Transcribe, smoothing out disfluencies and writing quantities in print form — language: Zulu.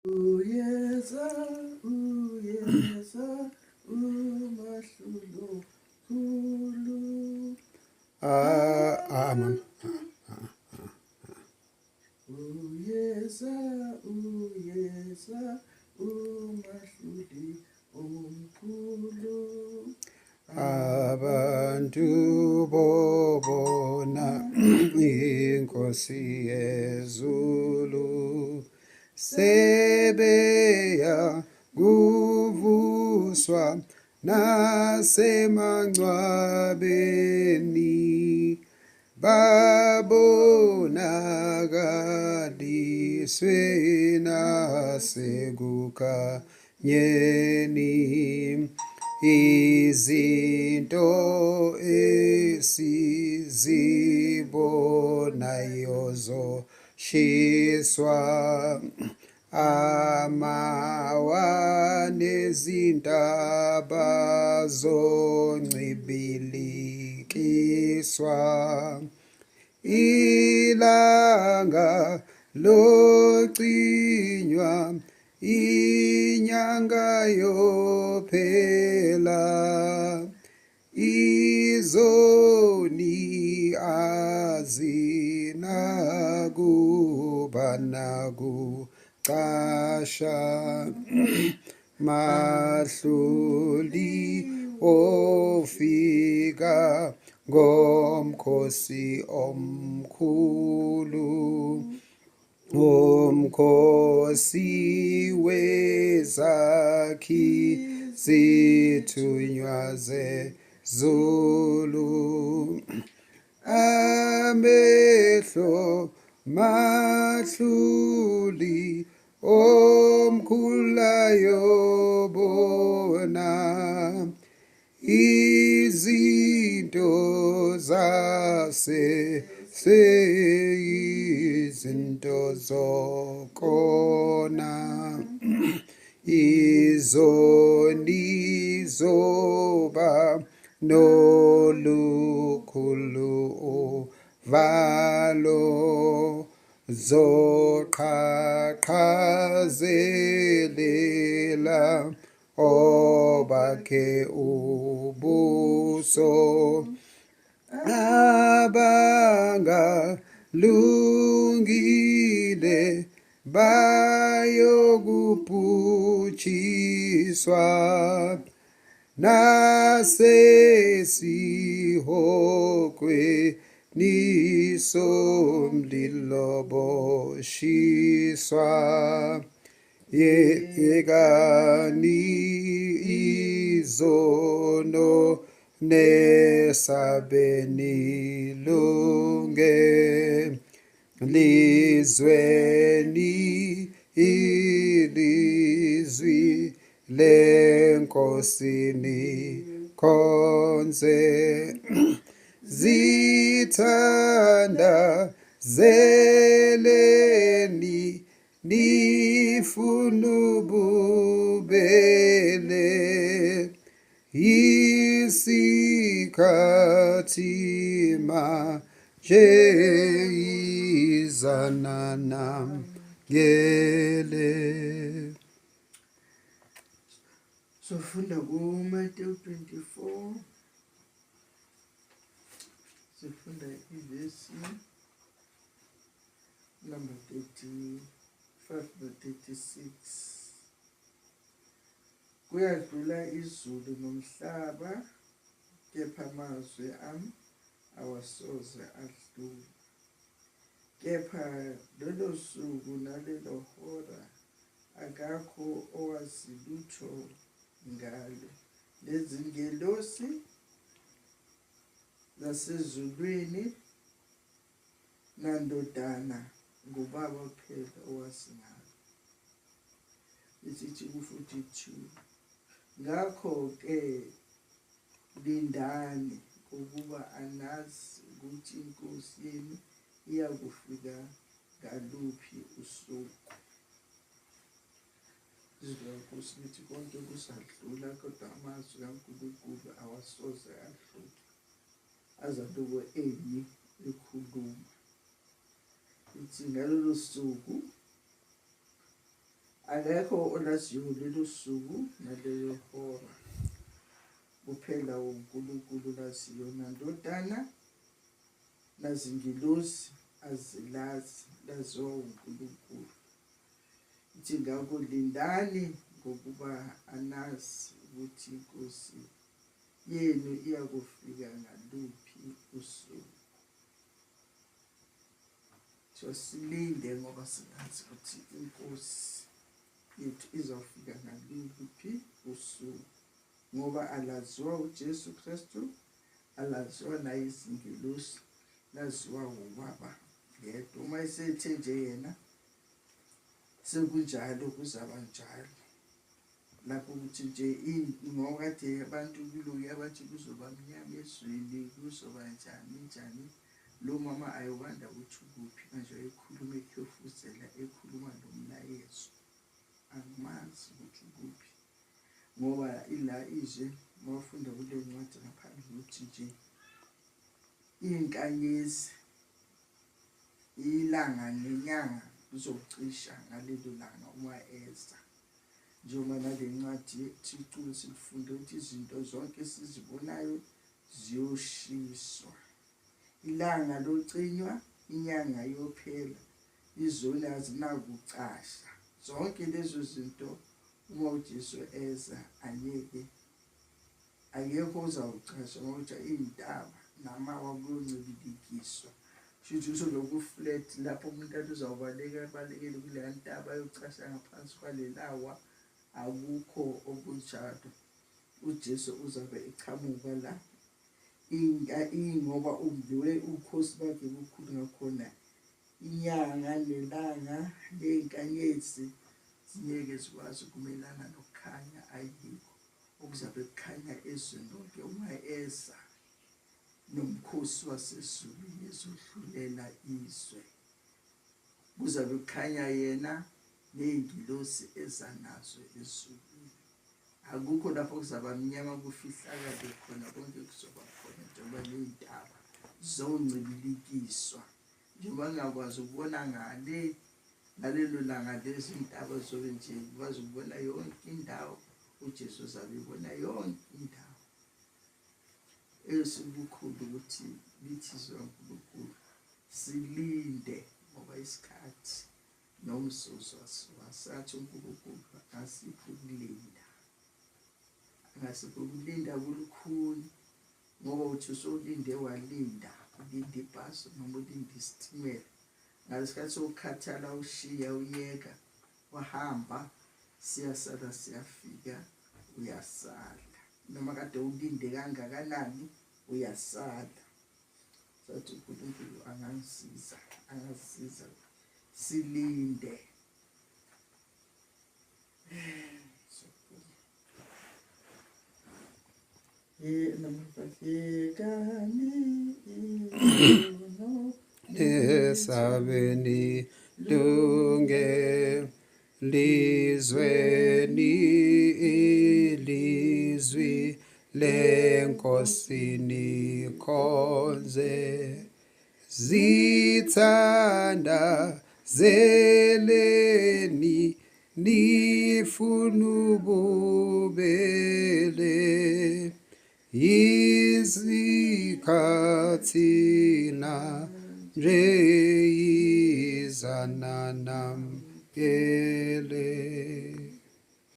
Uyeza, uyeza, umahlulu khulu. Mama. Uyeza, uyeza, umahluli omkhulu. Abantu bobona inkosi yezulu sebeya kuvuswa nasemangcwabeni babonakaliswe nasekukanyeni izinto esizibonayo zoshiswa amawa nezintaba zoncibilikiswa ilanga locinywa inyanga yophela izoni azinakuba nakucasha mahluli ofika ngomkhosi omkhulu umkhosi wezakhi zithunywa zezulu amehlo mahluli omkhulayo bona izinto seyizinto zokona izoni zoba nolukhulu uvalo zoqhaqhazelela obakhe ubuso abangalungile bayokubhujiswa nasesihokweni somlilo boshiswa yekani izono nesabeni lunge lizweni ilizwi lenkosini konze zithanda zeleni nifunu bubele isikhathi manje izanana ngele. Sofunda kuMateyu 24. Sifunda ivesi number 35 no-36. Kuyadlula izulu nomhlaba, kepha amazwi ami awasoze adlule. Kepha lolo suku nalelo hora akakho owazi lutho ngalo. Lezi ngelosi zasezulwini nandodana ngubaba kuphela owazi ngalo. Isithi ku-42, ngakho-ke lindani ukuba anazi ukuthi inkosi yenu iyakufika ngaluphi usuku. Izwi lenkosi lithi konke kusadlula, kodwa amazwi kaNkulunkulu awasoze adlule. Azaloko emi ekhuluma. Ithi ngalolo suku akekho olaziyo lelo suku naleyo hora, kuphela uNkulunkulu laziyo, nandodana nazingilosi azilazi, laziwa uNkulunkulu. Ithi ngakho lindani ngokuba anazi ukuthi inkosi yenu iyakufika ngaluphi usuku. Silinde ngoba singazi ukuthi inkosi yethu izawufika ngaluphi usuku, ngoba alaziwa uJesu Kristu, alaziwa nayizingilosi, laziwa ubaba yedwa. Uma esethe nje yena sekunjalo, kuzaba njalo. Lapho ukuthi nje ngoba kade abantu kulokuya bathi kuzoba mnyama ezweni, kuzoba njani. Lo mama ayiwanda ukuthi ukuphi manje, ekhuluma ekhefuzela, ekhuluma nomlayezo. Angimazi ukuthi ukuphi, ngoba ila izwe mawufunda kule ncwadi ngaphandle ukuthi nje inkanyezi, ilanga nenyanga kuzocisha ngalelo langa uma eza. Njengoba nale ncwadi yeThixo sifunde ukuthi izinto zonke esizibonayo ziyoshiswa. Ilanga locinywa, inyanga yophela, izoni azinakucasha. Zonke lezo zinto uma uJesu eza akekho uzawucasha, ngoba iy'ntaba namawa kuyoncibilikiswa. Shuthi usolokhu flat lapho umuntu athi uzawubalekela kuleya ntaba ayocasha ngaphansi kwalelawa, akukho okunjalo. uJesu uzabe echamuka la, ngoba uviwe ukhosi bakhe bukhulu, ngakhona inyanga nelanga ney'nkanyezi zingeke zikwazi ukumelana nokukhanya, ayikho okuzabe kukhanya ezweni lonke uma eza nomkhosi wasezulwini ezodlulela izwe. Kuzabe kukhanya yena ney'ngilosi eza nazo ezulwini. Akukho lapho kuzaba mnyama kufihlakale khona, konke kuzoba khona njengoba ney'ntaba zoncibilikiswa. Njengoba ngingakwazi ukubona ngalelo langa lezi ntaba zobe nje ukwazi ukubona yonke indawo, uJesu uzabe ebona yonke indawo. Esikukhulu ukuthi lithi izwi kaNkulunkulu silinde, ngoba isikhathi nomzuzu wasathi uNkulunkulu asikho ukulinda. Angasikho ukulinda kulukhuni, ngoba uthi usolinde walinda, ulinde ibhasi noma ulinde isitimela, ngalesikhathi sokukhathala ushiya uyeka wahamba, siyasala siyafika, uyasala. Noma kade ulinde kangakanani, uyasala. Sathi uNkulunkulu angasiza silinde. Nesabeni lunge lizweni ilizwi lenkosini khonze, zithanda zeleni nifuna ububele, izikhathina nje izana namkele.